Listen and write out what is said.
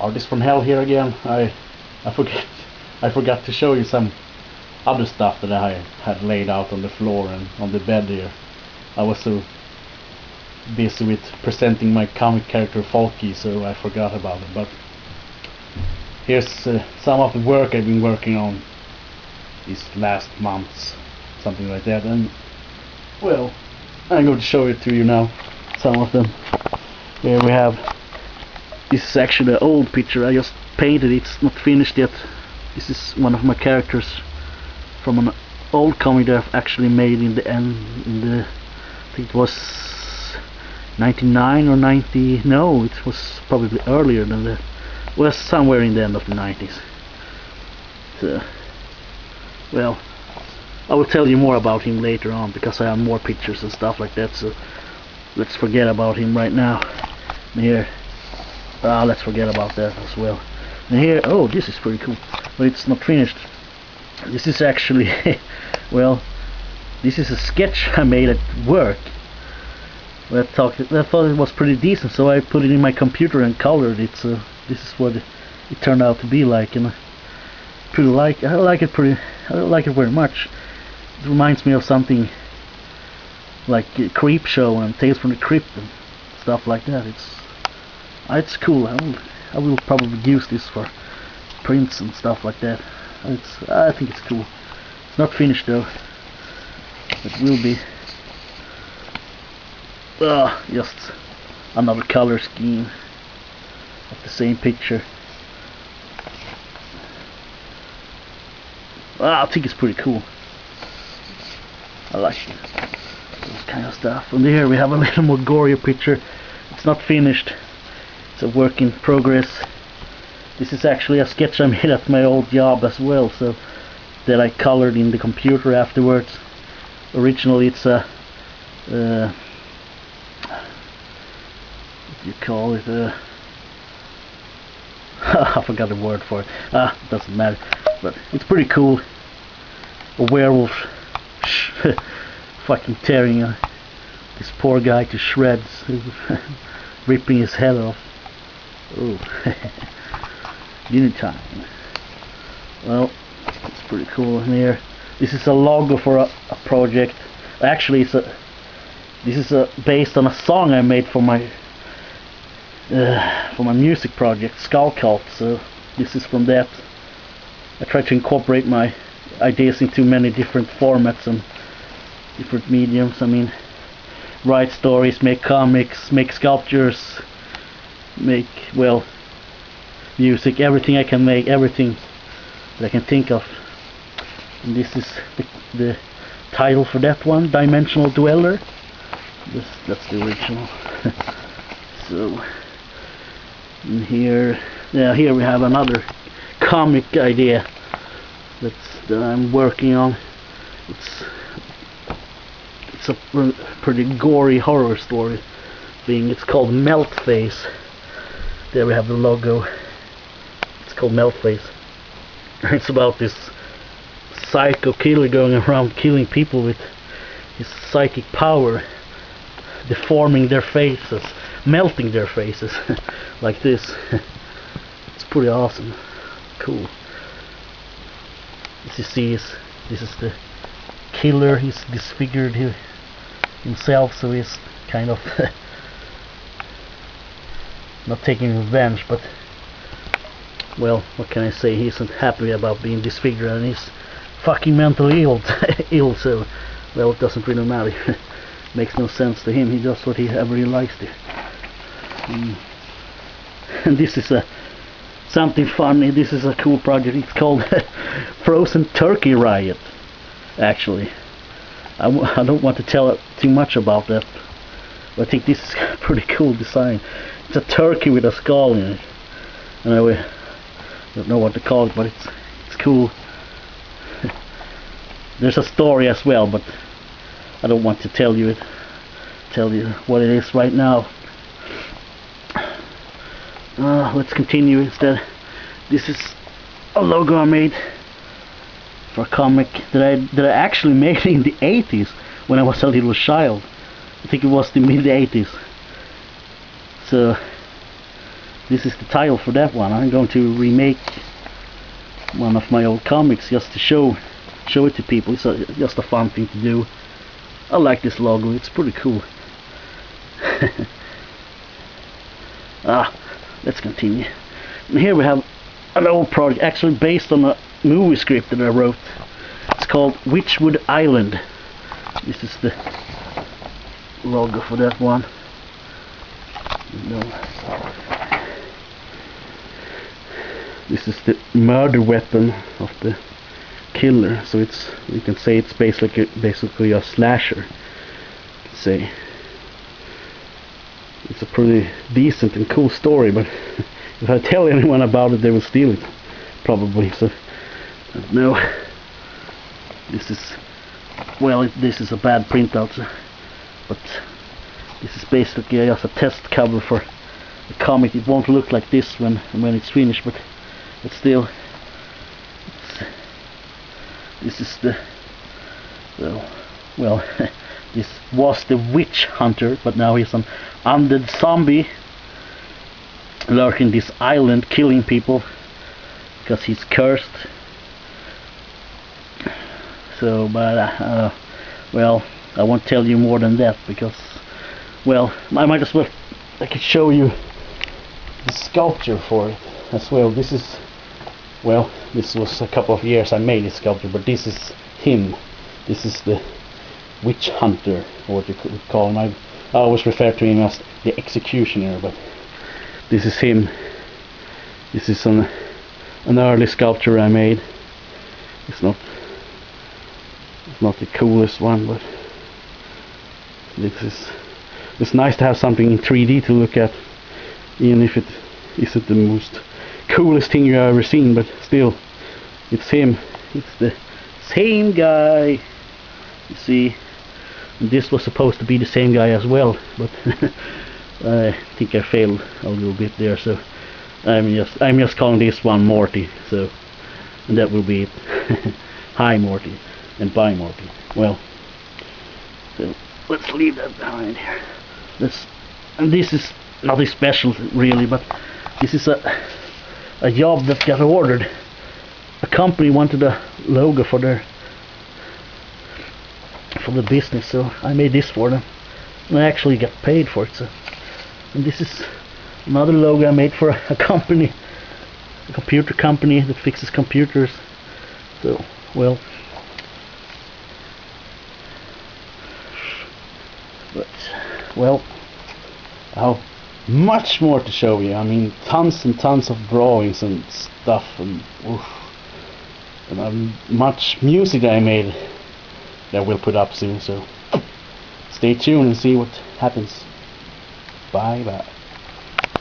Artist from Hell here again. I forget I forgot to show you some other stuff that I had laid out on the floor and on the bed here. I was so busy with presenting my comic character Folky, so I forgot about it. But here's some of the work I've been working on these last months, something like that. And well, I'm going to show it to you now. Some of them. Here we have. This is actually an old picture. I just painted it. It's not finished yet. This is one of my characters from an old comic that I've actually made in the end. I think it was 99 or 90. No, it was probably earlier than that. It was somewhere in the end of the 90s. So, well, I will tell you more about him later on because I have more pictures and stuff like that. So let's forget about him right now. And here, let's forget about that as well. And here, oh, this is pretty cool, but it's not finished. This is actually, well, this is a sketch I made at work. I thought it was pretty decent, so I put it in my computer and colored it. So this is what it turned out to be like, and I like it very much. It reminds me of something like Creep Show and Tales from the Crypt and stuff like that. It's cool. I will probably use this for prints and stuff like that. I think it's cool. It's not finished though. It will be. Just another color scheme of the same picture. I think it's pretty cool. I like this kind of stuff. And here we have a little more gory picture. It's not finished. It's a work in progress. This is actually a sketch I made at my old job as well, so that I colored in the computer afterwards. Originally it's a what do you call it? I forgot the word for it. Doesn't matter. But it's pretty cool. A werewolf fucking tearing this poor guy to shreds, ripping his head off. Oh, dinner time. Well, it's pretty cool in here. This is a logo for a project. Actually, this is based on a song I made for my music project, Skull Cult. So this is from that. I try to incorporate my ideas into many different formats and different mediums. I mean, write stories, make comics, make sculptures, make, well, music, everything I can make, everything that I can think of. And this is the title for that one, Dimensional Dweller. That's the original. So, and here we have another comic idea that I'm working on. It's a pretty gory horror story. It's called Meltface. There we have the logo. It's called Meltface. It's about this psycho killer going around killing people with his psychic power, deforming their faces, melting their faces like this. It's pretty awesome. Cool. As you see, this is the killer. He's disfigured himself, so he's kind of not taking revenge, but well, what can I say? He isn't happy about being disfigured, and he's fucking mentally ill. So, well, it doesn't really matter. Makes no sense to him. He does whatever he likes to. And this is something funny. This is a cool project. It's called Frozen Turkey Riot. Actually, I don't want to tell too much about that. But I think this is a pretty cool design. It's a turkey with a skull in it. And I don't know what to call it, but it's cool. There's a story as well, but I don't want to tell you what it is right now. Let's continue instead. This is a logo I made for a comic that I actually made in the 80s when I was a little child. I think it was the mid 80s. So this is the title for that one. I'm going to remake one of my old comics just to show it to people. It's just a fun thing to do. I like this logo, it's pretty cool. Let's continue. And here we have an old project, actually based on a movie script that I wrote. It's called Witchwood Island. This is the logo for that one. This is the murder weapon of the killer, so you can say it's basically a slasher. Say it's a pretty decent and cool story, but if I tell anyone about it, they will steal it probably. So no, this is this is a bad printout, but this is basically just a test cover for the comic. It won't look like this when it's finished, but still, this is the this was the witch hunter, but now he's an undead zombie lurking this island, killing people because he's cursed. So, but well, I won't tell you more than that, because, well, I might as well, I could show you the sculpture for it as well. This is, well, this was a couple of years I made this sculpture, but this is him. This is the witch hunter, or what you could call him. I always refer to him as the executioner, but this is him. This is an early sculpture I made. It's not the coolest one, but it's nice to have something in 3D to look at, even if it isn't the most coolest thing you've ever seen, but still, it's him. It's the same guy. You see, and this was supposed to be the same guy as well, but I think I failed a little bit there, so I'm just calling this one Morty, so, and that will be it. Hi Morty, and bye Morty. Well, so let's leave that behind here. And this is nothing special really, but this is a job that got ordered. A company wanted a logo for the business, so I made this for them, and I actually got paid for it. So, and this is another logo I made for a company, a computer company that fixes computers. So, well, but, well, I have much more to show you. I mean, tons and tons of drawings and stuff, and much music that I made that we'll put up soon, so stay tuned and see what happens. Bye bye.